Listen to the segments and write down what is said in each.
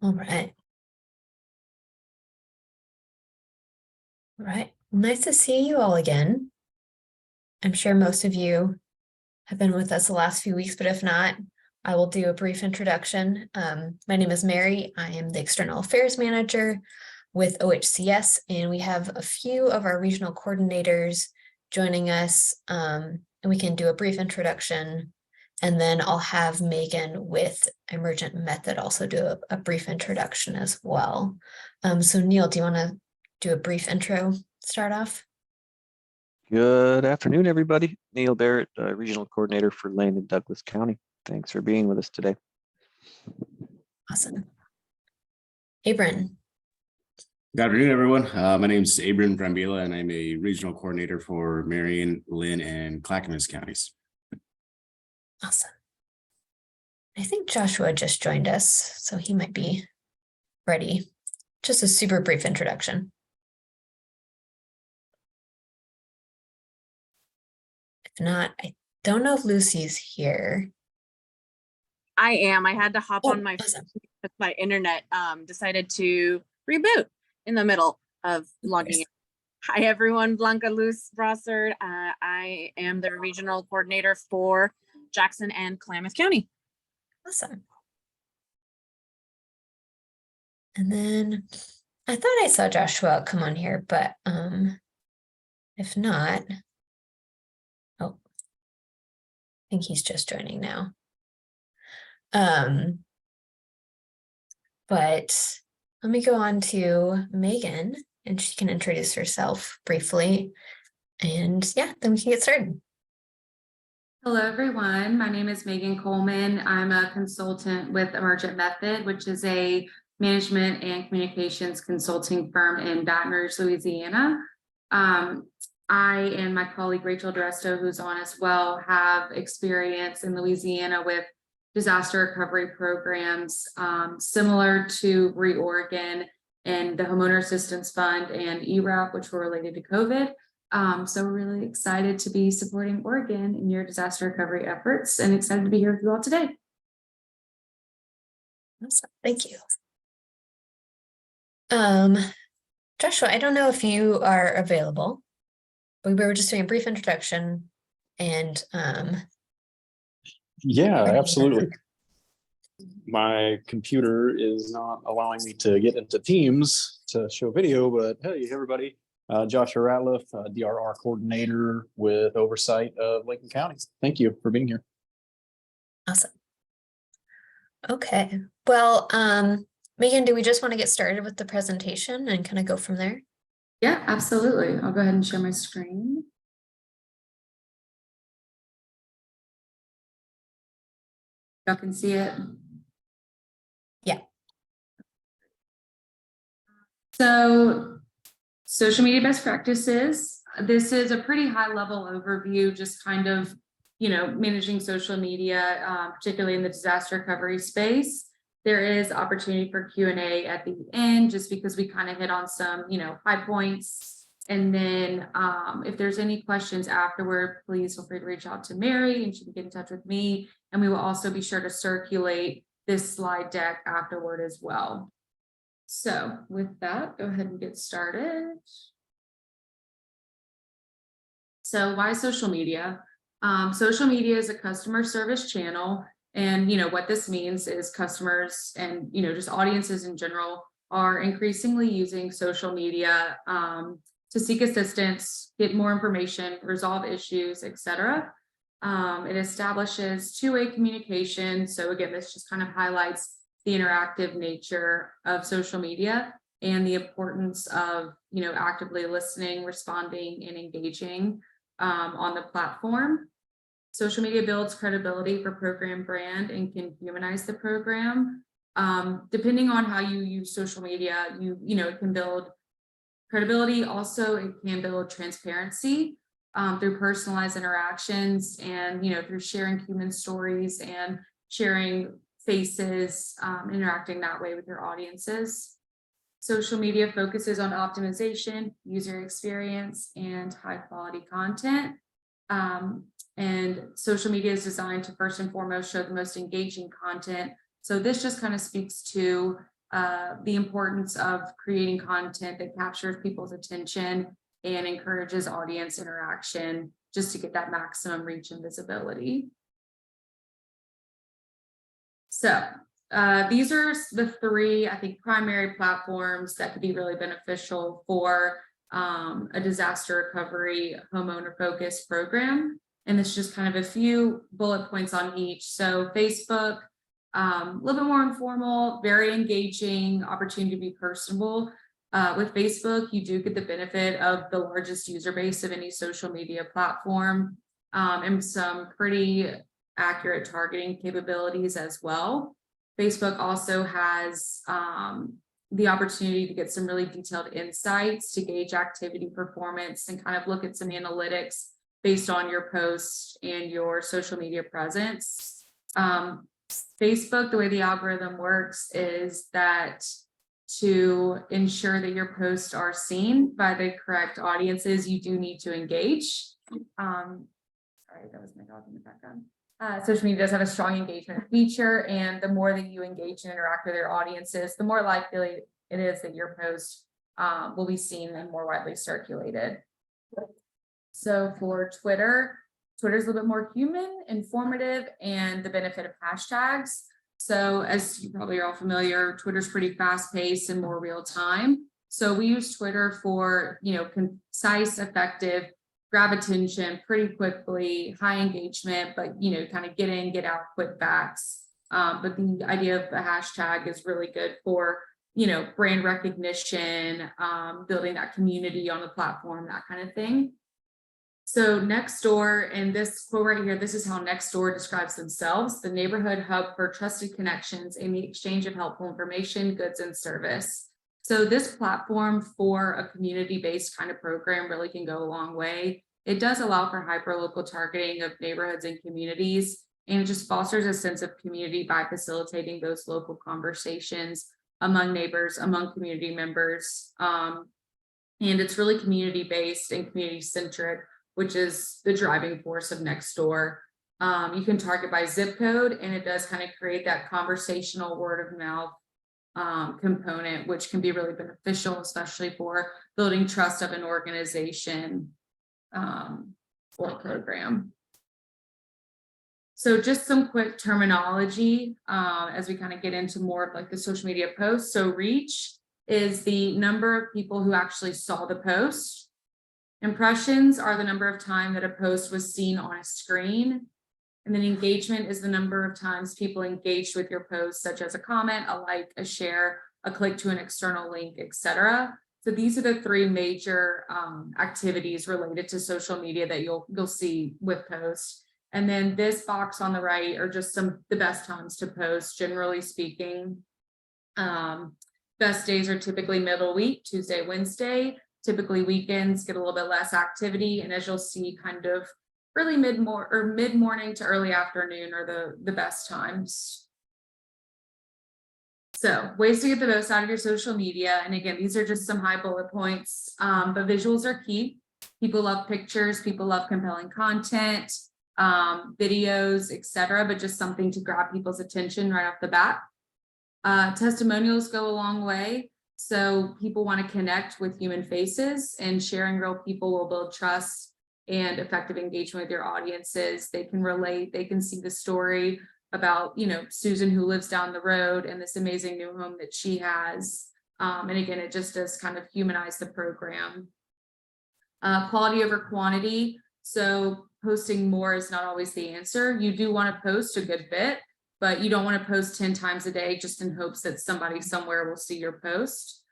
All right. All right. Nice to see you all again. I'm sure most of you have been with us the last few weeks, but if not, I will do a brief introduction. My name is Mary. I am the External Affairs Manager with OHCS, and we have a few of our regional coordinators joining us, and we can do a brief introduction. And then I'll have Megan with Emergent Method also do a brief introduction as well. So Neil, do you want to do a brief intro, start off? Good afternoon, everybody. Neil Barrett, Regional Coordinator for Lane and Douglas County. Thanks for being with us today. Awesome. Abram. Good afternoon, everyone. My name is Abram Brambila, and I'm a Regional Coordinator for Marion, Lynn, and Clackamas counties. Awesome. I think Joshua just joined us, so he might be ready. Just a super brief introduction. If not, I don't know if Lucy's here. I am. I had to hop on my awesome. my internet decided to reboot in the middle of logging in. Hi everyone, Blanca Luz Brossard. I am the regional coordinator for Jackson and Klamath County. Awesome. And then I thought I saw Joshua come on here, but if not, oh, I think he's just joining now. But let me go on to Megan and she can introduce herself briefly. And yeah, then we can get started. Hello, everyone. My name is Megan Coleman. I'm a consultant with Emergent Method, which is a management and communications consulting firm in Baton Rouge, Louisiana. I and my colleague Rachel DeResto, who's on as well, have experience in Louisiana with disaster recovery programs similar to ReOregon and the Homeowner Assistance Fund and ERAP, which were related to COVID. So we're really excited to be supporting Oregon in your disaster recovery efforts and excited to be here with you all today. Awesome. Thank you. Joshua, I don't know if you are available, but we were just doing a brief introduction and yeah, absolutely. My computer is not allowing me to get into Teams to show video, but hey, everybody. Joshua Ratliff, DRR coordinator with oversight of Lincoln County. Thank you for being here. Awesome. Okay. Well, Megan, do we just want to get started with the presentation and kind of go from there? Yeah, absolutely. I'll go ahead and share my screen. Y'all can see it. Yeah. So social media best practices. This is a pretty high level overview, just kind of, managing social media, particularly in the disaster recovery space. There is opportunity for Q&A at the end, just because we kind of hit on some, high points. And then if there's any questions afterward, please feel free to reach out to Mary and she can get in touch with me. And we will also be sure to circulate this slide deck afterward as well. So with that, go ahead and get started. So why social media? Social media is a customer service channel. And, what this means is customers and, just audiences in general are increasingly using social media to seek assistance, get more information, resolve issues, etc. It establishes two-way communication. So again, this just kind of highlights the interactive nature of social media and the importance of, actively listening, responding, and engaging on the platform. Social media builds credibility for program brand and can humanize the program. Depending on how you use social media, it can build credibility. Also, it can build transparency through personalized interactions and, through sharing human stories and sharing faces, interacting that way with your audiences. Social media focuses on optimization, user experience, and high quality content. And social media is designed to first and foremost show the most engaging content. So this just kind of speaks to, the importance of creating content that captures people's attention and encourages audience interaction just to get that maximum reach and visibility. So these are the three, I think, primary platforms that could be really beneficial for a disaster recovery homeowner focused program. And it's just kind of a few bullet points on each. So Facebook, a little bit more informal, very engaging, opportunity to be personable. With Facebook, you do get the benefit of the largest user base of any social media platform, and some pretty accurate targeting capabilities as well. Facebook also has the opportunity to get some really detailed insights to gauge activity performance and kind of look at some analytics based on your posts and your social media presence. Facebook, the way the algorithm works is that to ensure that your posts are seen by the correct audiences, you do need to engage. Sorry, that was my dog in the background. Social media does have a strong engagement feature, and the more that you engage and interact with your audiences, the more likely it is that your post will be seen and more widely circulated. So for Twitter, Twitter's a little bit more human, informative, and the benefit of hashtags. So as you probably are all familiar, Twitter's pretty fast paced and more real time. So we use Twitter for, concise, effective, grab attention pretty quickly, high engagement, but, kind of get in, get out quick backs. But the idea of the hashtag is really good for, brand recognition, building that community on the platform, that kind of thing. So Nextdoor, and this quote right here, this is how Nextdoor describes themselves: the neighborhood hub for trusted connections and the exchange of helpful information, goods, and service. So this platform for a community-based kind of program really can go a long way. It does allow for hyper-local targeting of neighborhoods and communities, and it just fosters a sense of community by facilitating those local conversations among neighbors, among community members. And it's really community-based and community-centric, which is the driving force of Nextdoor. You can target by zip code, and it does kind of create that conversational word of mouth component, which can be really beneficial, especially for building trust of an organization or program. So just some quick terminology as we kind of get into more of like the social media posts. So reach is the number of people who actually saw the post. Impressions are the number of times that a post was seen on a screen. And then engagement is the number of times people engaged with your post, such as a comment, a like, a share, a click to an external link, etc. So these are the three major activities related to social media that you'll see with posts. And then this box on the right are just the best times to post, generally speaking. Best days are typically middle week, Tuesday, Wednesday. Typically weekends get a little bit less activity, and as you'll see, kind of early mid-morning to early afternoon are the best times. So ways to get the most out of your social media. And again, these are just some high bullet points, but visuals are key. People love pictures, people love compelling content, videos, etc., but just something to grab people's attention right off the bat. Testimonials go a long way. So people want to connect with human faces, and sharing real people will build trust and effective engagement with your audiences. They can relate, they can see the story about, Susan who lives down the road and this amazing new home that she has. And again, it just does kind of humanize the program. Quality over quantity. So posting more is not always the answer. You do want to post a good bit, but you don't want to post 10 times a day just in hopes that somebody somewhere will see your post.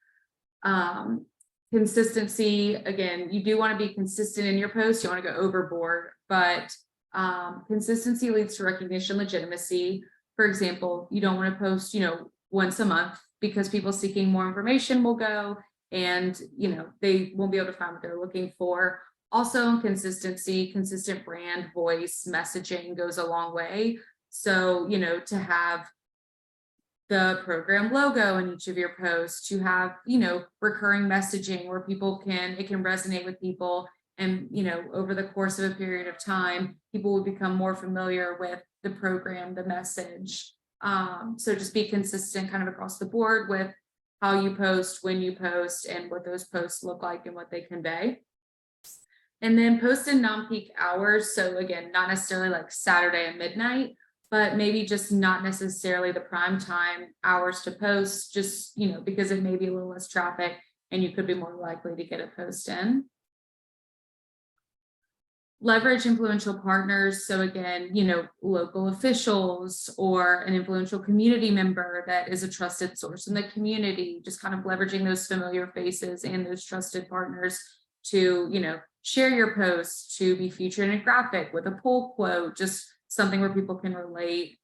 Consistency, again, you do want to be consistent in your post. You want to go overboard, but consistency leads to recognition, legitimacy. For example, you don't want to post, once a month, because people seeking more information will go, and they won't be able to find what they're looking for. Also, consistency, consistent brand voice messaging goes a long way. So, to have the program logo in each of your posts, to have, recurring messaging where it can resonate with people. And, over the course of a period of time, people will become more familiar with the program, the message. So just be consistent kind of across the board with how you post, when you post, and what those posts look like and what they convey. And then post in non-peak hours. So again, not necessarily like Saturday at midnight, but maybe just not necessarily the prime time hours to post, just, you know, because it may be a little less traffic and you could be more likely to get a post in. Leverage influential partners. So again, you know, local officials or an influential community member that is a trusted source in the community, just kind of leveraging those familiar faces and those trusted partners to, you know, share your posts, to be featured in a graphic with a poll quote, just something where people can relate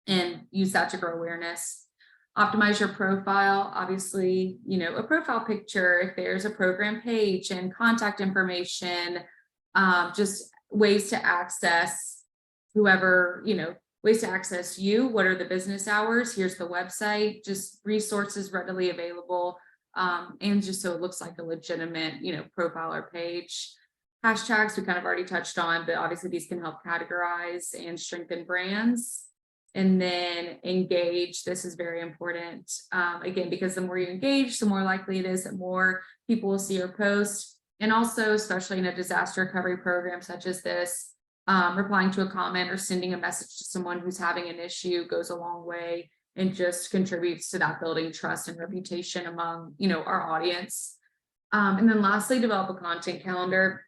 and use that to grow awareness. Optimize your profile. Obviously, you know, a profile picture, if there's a program page and contact information, just ways to access whoever, you know, ways to access you. What are the business hours? Here's the website, just resources readily available. And just so it looks like a legitimate, you know, profile or page. Hashtags we kind of already touched on, but obviously these can help categorize and strengthen brands. And then engage. This is very important. Again, because the more you engage, the more likely it is that more people will see your post. And also, especially in a disaster recovery program such as this, replying to a comment or sending a message to someone who's having an issue goes a long way and just contributes to that building trust and reputation among, you know, our audience. And then lastly, develop a content calendar.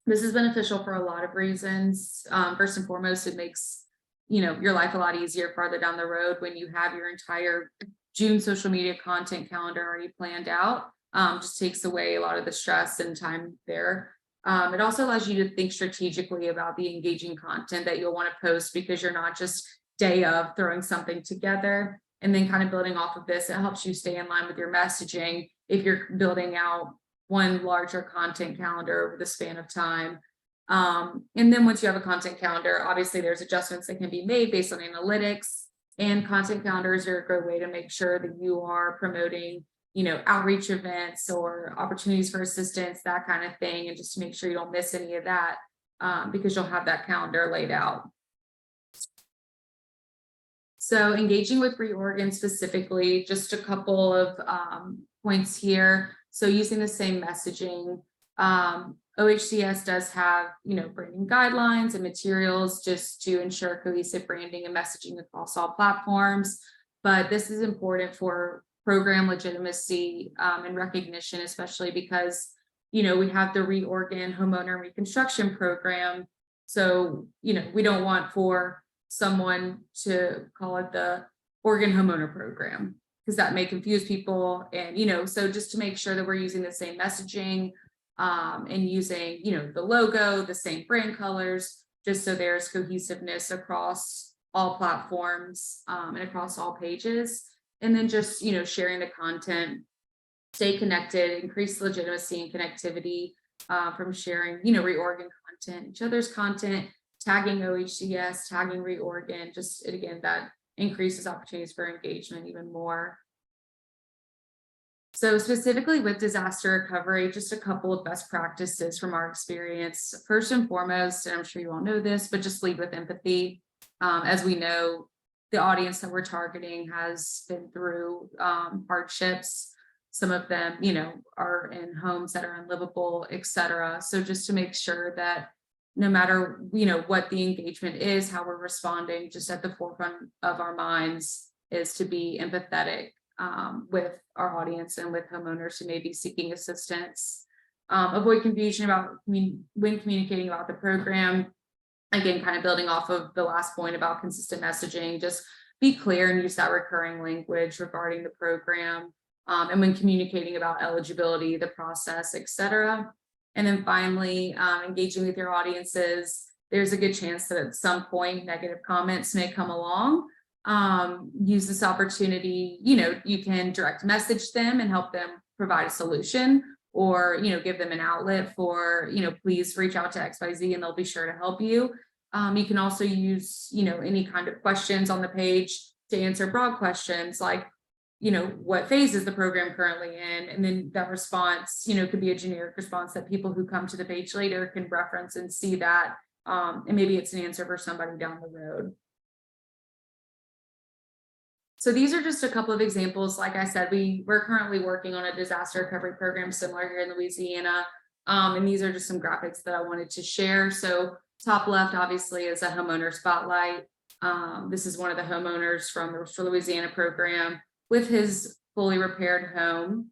This is beneficial for a lot of reasons. First and foremost, it makes, you know, your life a lot easier farther down the road when you have your entire June social media content calendar already planned out. Just takes away a lot of the stress and time there. It also allows you to think strategically about the engaging content that you'll want to post, because you're not just day of throwing something together and then kind of building off of this. It helps you stay in line with your messaging if you're building out one larger content calendar over the span of time. And then once you have a content calendar, obviously there's adjustments that can be made based on analytics, and content calendars are a great way to make sure that you are promoting, you know, outreach events or opportunities for assistance, that kind of thing. And just to make sure you don't miss any of that, because you'll have that calendar laid out. So engaging with reorgan specifically, just a couple of points here. So using the same messaging, OHCS does have, you know, branding guidelines and materials just to ensure cohesive branding and messaging across all platforms. But this is important for program legitimacy and recognition, especially because, you know, we have the reorgan homeowner reconstruction program. So, you know, we don't want for someone to call it the Oregon homeowner program, because that may confuse people. And, you know, so just to make sure that we're using the same messaging and using, you know, the logo, the same brand colors, just so there's cohesiveness across all platforms and across all pages. And then just, you know, sharing the content, stay connected, increase legitimacy and connectivity from sharing, you know, reorgan content, each other's content, tagging OHCS, tagging reorgan, just again, that increases opportunities for engagement even more. So specifically with disaster recovery, just a couple of best practices from our experience. First and foremost, and I'm sure you all know this, but just lead with empathy. As we know, the audience that we're targeting has been through hardships. Some of them, you know, are in homes that are unlivable, etc. So just to make sure that no matter, you know, what the engagement is, how we're responding, just at the forefront of our minds is to be empathetic with our audience and with homeowners who may be seeking assistance. Avoid confusion about when communicating about the program. Again, kind of building off of the last point about consistent messaging, just be clear and use that recurring language regarding the program. And when communicating about eligibility, the process, etc. And then finally, engaging with your audiences. There's a good chance that at some point negative comments may come along. Use this opportunity, you know, you can direct message them and help them provide a solution, or, you know, give them an outlet for, you know, please reach out to XYZ and they'll be sure to help you. You can also use, you know, any kind of questions on the page to answer broad questions like, you know, what phase is the program currently in? And then that response, you know, could be a generic response that people who come to the page later can reference and see that. And maybe it's an answer for somebody down the road. So these are just a couple of examples. Like I said, we're currently working on a disaster recovery program similar here in Louisiana. And these are just some graphics that I wanted to share. So top left, obviously, is a homeowner spotlight. This is one of the homeowners from the Restore Louisiana program with his fully repaired home.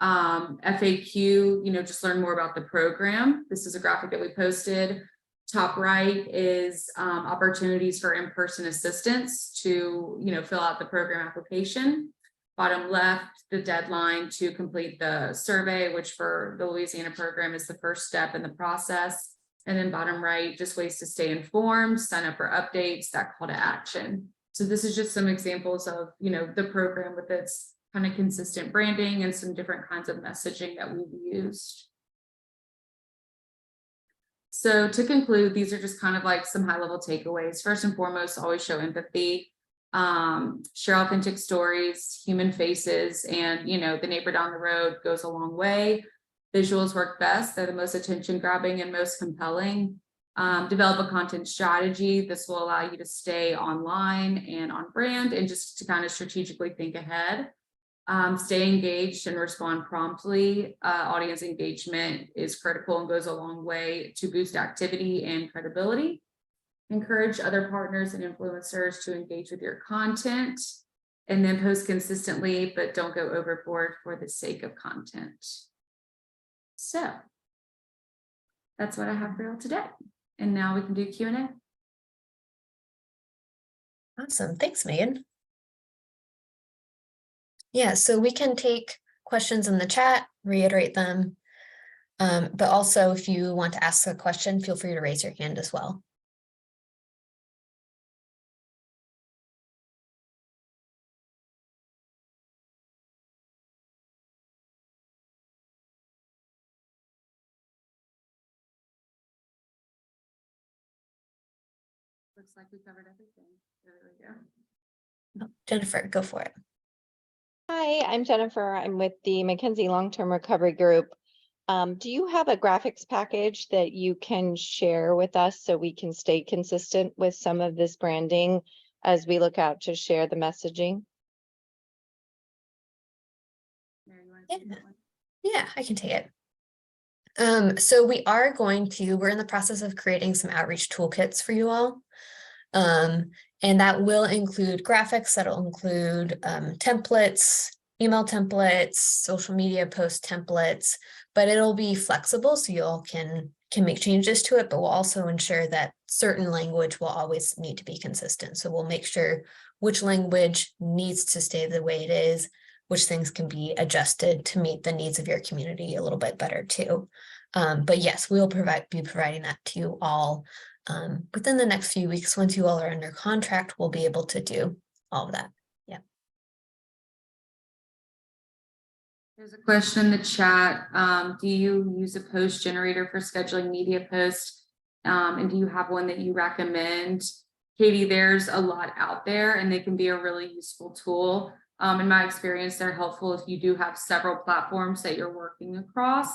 FAQ, just learn more about the program. This is a graphic that we posted. Top right is opportunities for in-person assistance to, fill out the program application. Bottom left, the deadline to complete the survey, which for the Louisiana program is the first step in the process. And then bottom right, just ways to stay informed, sign up for updates, that call to action. So this is just some examples of, the program with its kind of consistent branding and some different kinds of messaging that we've used. So to conclude, these are just kind of like some high level takeaways. First and foremost, always show empathy, share authentic stories, human faces, and the neighbor down the road goes a long way. Visuals work best. They're the most attention grabbing and most compelling. Develop a content strategy. This will allow you to stay online and on brand and just to kind of strategically think ahead. Stay engaged and respond promptly. Audience engagement is critical and goes a long way to boost activity and credibility. Encourage other partners and influencers to engage with your content, and then post consistently, but don't go overboard for the sake of content. So that's what I have for y'all today. And now we can do Q&A. Awesome. Thanks, Megan. Yeah, so we can take questions in the chat, reiterate them. But also if you want to ask a question, feel free to raise your hand as well. Looks like we covered everything. There we go. Jennifer, go for it. Hi, I'm Jennifer. I'm with the Mackenzie Long-Term Recovery Group. Do you have a graphics package that you can share with us so we can stay consistent with some of this branding as we look out to share the messaging? Mary, you want to take that one? Yeah, I can take it. So we're in the process of creating some outreach toolkits for you all. And that will include graphics, that'll include templates, email templates, social media post templates, but it'll be flexible so you all can make changes to it, but we'll also ensure that certain language will always need to be consistent. So we'll make sure which language needs to stay the way it is, which things can be adjusted to meet the needs of your community a little bit better too. But yes, we'll be providing that to you all within the next few weeks. Once you all are under contract, we'll be able to do all of that. Yeah. There's a question in the chat. Do you use a post generator for scheduling media posts? And do you have one that you recommend? Katie, there's a lot out there and they can be a really useful tool. In my experience, they're helpful if you do have several platforms that you're working across.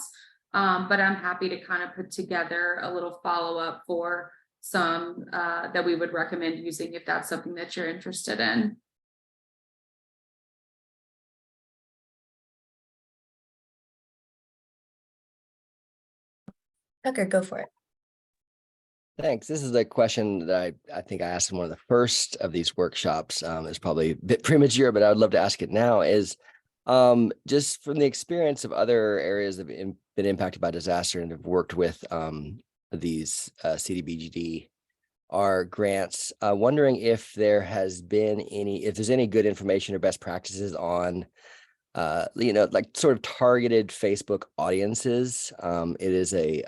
But I'm happy to kind of put together a little follow-up for some that we would recommend using if that's something that you're interested in. Tucker, go for it. Thanks. This is a question that I think I asked in one of the first of these workshops. It's probably a bit premature, but I would love to ask it now, is just from the experience of other areas that have been impacted by disaster and have worked with these CDBG grants, wondering if there's any good information or best practices on like sort of targeted Facebook audiences. It is a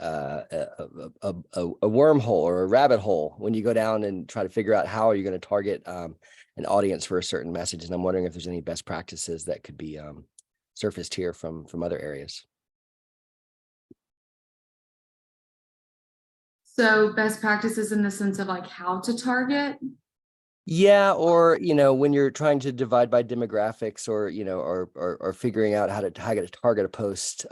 wormhole or a rabbit hole when you go down and try to figure out how are you going to target an audience for a certain message. And I'm wondering if there's any best practices that could be surfaced here from other areas. So best practices in the sense of like how to target? Yeah, or when you're trying to divide by demographics, or or figuring out how to target a post,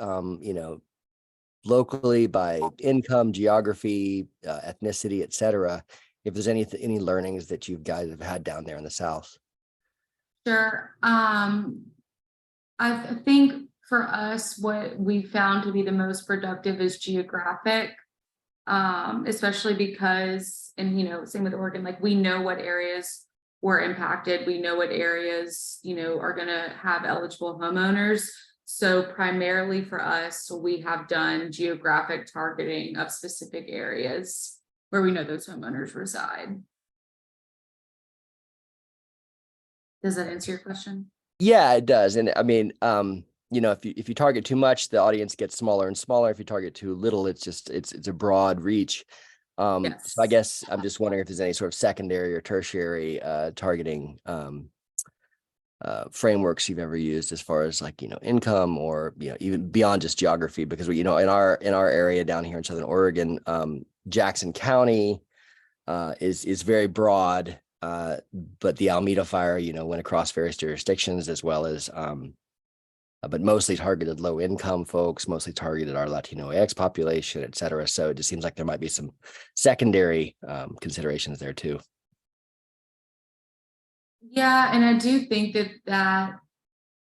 locally by income, geography, ethnicity, etc. If there's any learnings that you guys have had down there in the South. Sure. I think for us, what we found to be the most productive is geographic. Especially because, and you know, same with Oregon, like we know what areas were impacted. We know what areas, you know, are gonna have eligible homeowners. So primarily for us, we have done geographic targeting of specific areas where we know those homeowners reside. Does that answer your question? Yeah, it does. And I mean, you know, if you target too much, the audience gets smaller and smaller. If you target too little, it's just it's a broad reach. So I Yes. guess I'm just wondering if there's any sort of secondary or tertiary targeting frameworks you've ever used as far as like, you know, income or, you know, even beyond just geography, because we, you know, in our area down here in Southern Oregon, Jackson County is very broad. But the Alameda fire, you know, went across various jurisdictions as well as, but mostly targeted low income folks, mostly targeted our Latinx population, et cetera. So it just seems like there might be some secondary considerations there too. Yeah, and I do think that that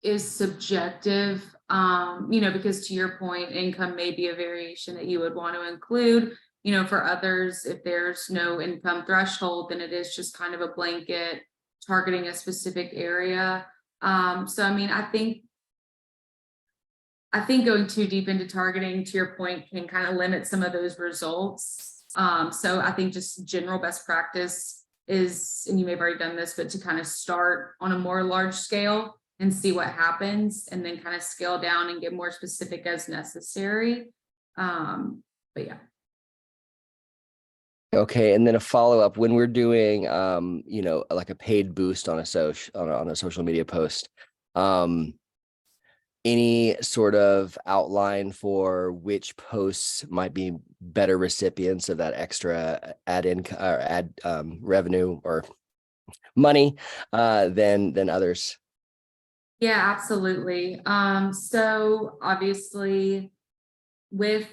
is subjective, you know, because to your point, income may be a variation that you would want to include. You know, for others, if there's no income threshold, then it is just kind of a blanket targeting a specific area. So I mean, I think going too deep into targeting, to your point, can kind of limit some of those results. So I think just general best practice is, and you may have already done this, but to kind of start on a more large scale and see what happens, and then kind of scale down and get more specific as necessary. But yeah. Okay, and then a follow-up when we're doing you know, like a paid boost on a social media post. Any sort of outline for which posts might be better recipients of that extra ad income or ad revenue or money than others? Yeah, absolutely. So obviously with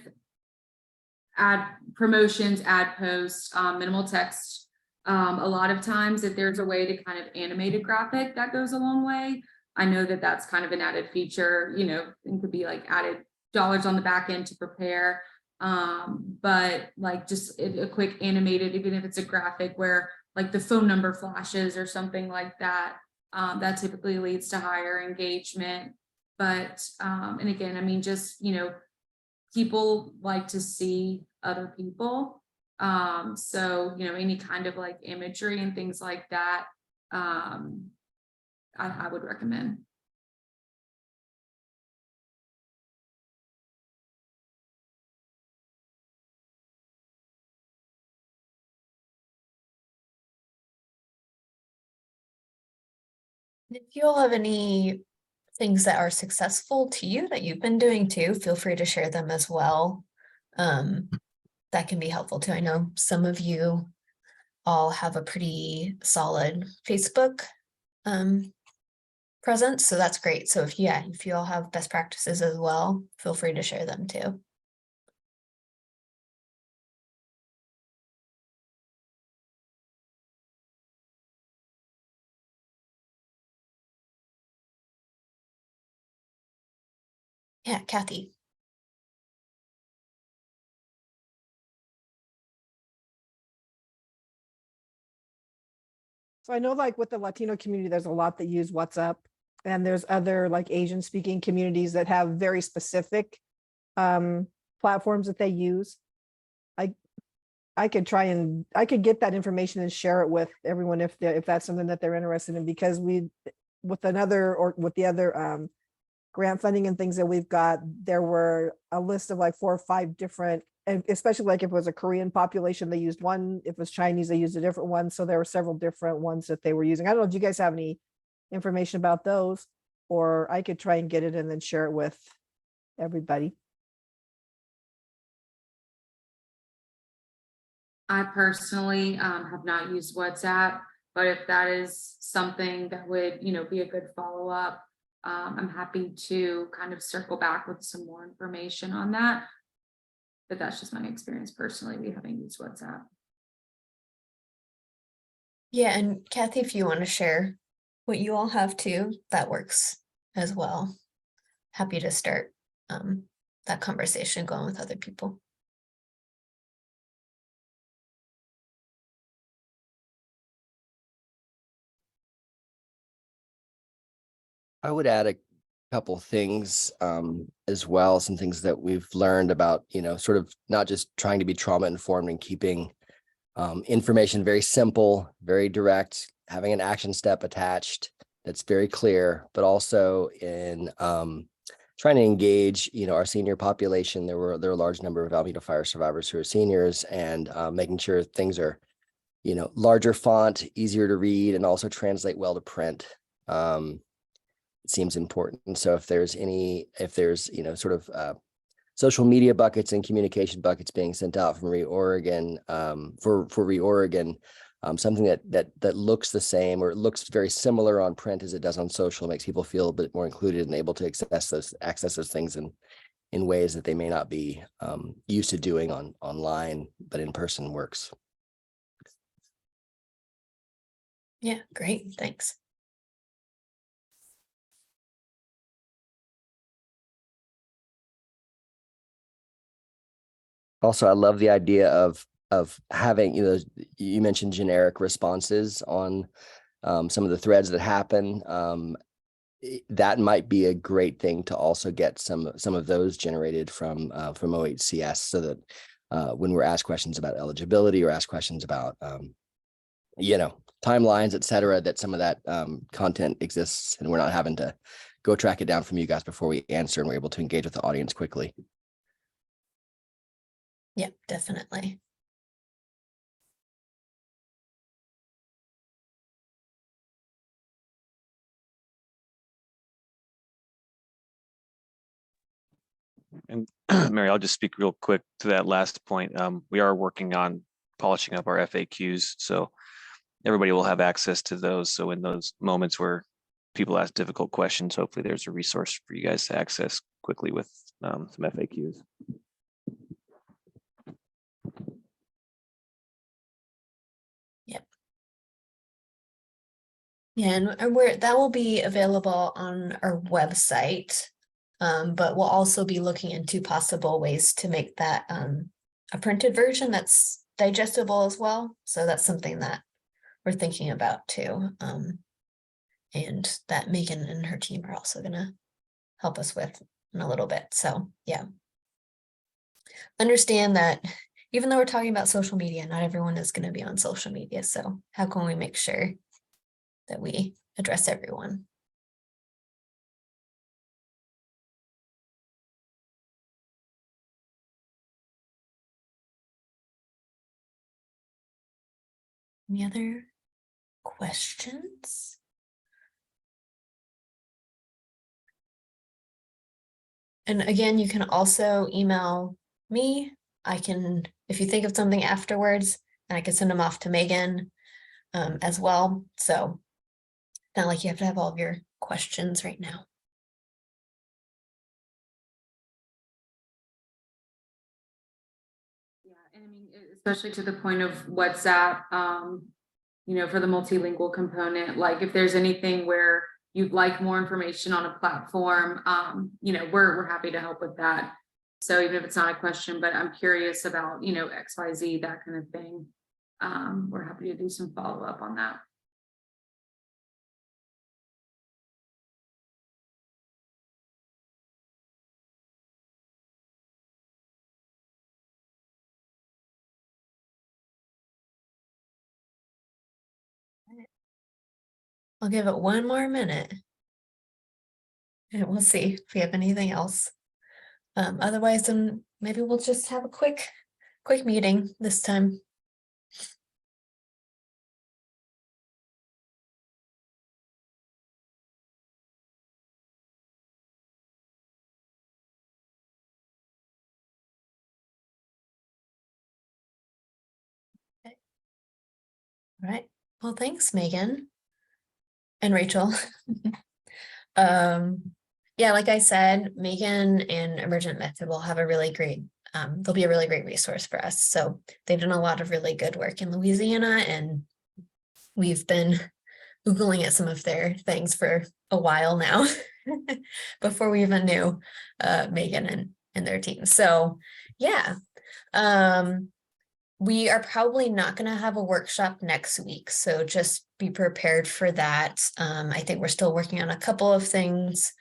ad promotions, ad posts, minimal text, a lot of times if there's a way to kind of animate a graphic, that goes a long way. I know that that's kind of an added feature, you know, it could be like added dollars on the back end to prepare. But like just a quick animated, even if it's a graphic where like the phone number flashes or something like that, that typically leads to higher engagement. But, and again, I mean, just, you know, people like to see other people. So, you know, any kind of like imagery and things like that, I would recommend. If you all have any things that are successful to you that you've been doing too, feel free to share them as well. That can be helpful too. I know some of you all have a pretty solid Facebook presence, so that's great. So if you all have best practices as well, feel free to share them too. Yeah, Kathy. So I know like with the Latino community, there's a lot that use WhatsApp, and there's other like Asian speaking communities that have very specific platforms that they use. I could get that information and share it with everyone if that's something that they're interested in, because with the other grant funding and things that we've got, there were a list of like 4 or 5 different, and especially like if it was a Korean population, they used one. If it was Chinese, they used a different one. So there were several different ones that they were using. I don't know if you guys have any information about those, or I could try and get it and then share it with everybody. I personally have not used WhatsApp, but if that is something that would, you know, be a good follow-up, I'm happy to kind of circle back with some more information on that. But that's just my experience personally. We haven't used WhatsApp. Yeah, and Kathy, if you want to share what you all have too, that works as well. Happy to start that conversation going with other people. I would add a couple things as well, some things that we've learned about, sort of not just trying to be trauma informed and keeping information very simple, very direct, having an action step attached that's very clear, but also in trying to engage, our senior population. There are a large number of Alameda fire survivors who are seniors, and making sure things are, larger font, easier to read, and also translate well to print. Seems important. And so if there's, sort of social media buckets and communication buckets being sent out from ReOregon, for ReOregon, something that looks the same or looks very similar on print as it does on social makes people feel a bit more included and able to access those things in ways that they may not be used to doing online, but in person works. Yeah, great, thanks. Also, I love the idea of having, you mentioned generic responses on some of the threads that happen. That might be a great thing to also get some of those generated from OHCS, so that when we're asked questions about eligibility or asked questions about timelines, et cetera, that some of that content exists and we're not having to go track it down from you guys before we answer, and we're able to engage with the audience quickly. Yep, definitely. And Mary, I'll just speak real quick to that last point. We are working on polishing up our FAQs, so everybody will have access to those. So in those moments where people ask difficult questions, hopefully there's a resource for you guys to access quickly with some FAQs. Yep. Yeah, and that will be available on our website. But we'll also be looking into possible ways to make that a printed version that's digestible as well. So that's something that we're thinking about too. And that Megan and her team are also gonna help us with in a little bit. So yeah. Understand that even though we're talking about social media, not everyone is gonna be on social media. So how can we make sure that we address everyone? Any other questions? And again, you can also email me. I can, if you think of something afterwards, and I can send them off to Megan as well. So not like you have to have all of your questions right now. Yeah, and I mean, especially to the point of WhatsApp, for the multilingual component, like if there's anything where you'd like more information on a platform, we're happy to help with that. So even if it's not a question, but I'm curious about, XYZ, that kind of thing. We're happy to do some follow-up on that. I'll give it one more minute. And we'll see if we have anything else. Otherwise, then maybe we'll just have a quick meeting this time. Okay. All right. Well, thanks, Megan and Rachel. Yeah, like I said, Megan and Emergent Method will have a really great, they'll be a really great resource for us. So they've done a lot of really good work in Louisiana, and we've been Googling at some of their things for a while now, before we even knew Megan and their team. So yeah, we are probably not going to have a workshop next week, so just be prepared for that. I think we're still working on a couple of things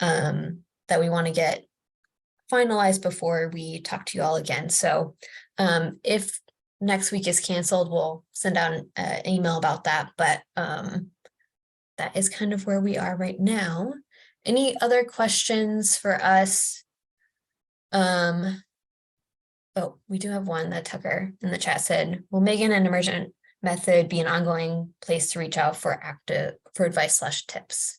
that we want to get finalized before we talk to you all again. So if next week is canceled, we'll send out an email about that, but that is kind of where we are right now. Any other questions for us? Oh, we do have one that Tucker in the chat said, will Megan an emergent method be an ongoing place to reach out for advice/tips?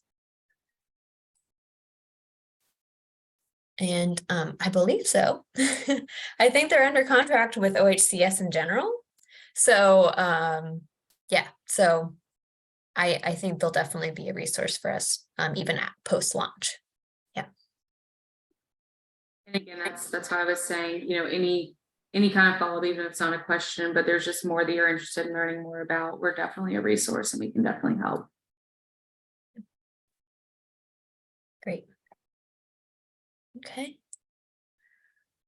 And I believe so. I think they're under contract with OHCS in general. So yeah, so I think they'll definitely be a resource for us, even at post-launch. Yeah. And again, that's how I was saying, you know, any kind of follow-up, even if it's not a question, but there's just more that you're interested in learning more about, we're definitely a resource and we can definitely help. Great. Okay.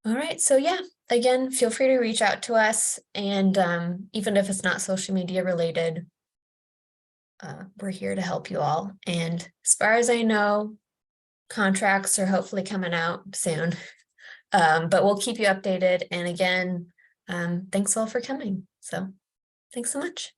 All right. So yeah, again, feel free to reach out to us. And even if it's not social media related, we're here to help you all. And as far as I know, contracts are hopefully coming out soon. But we'll keep you updated. And again, thanks all for coming. So thanks so much.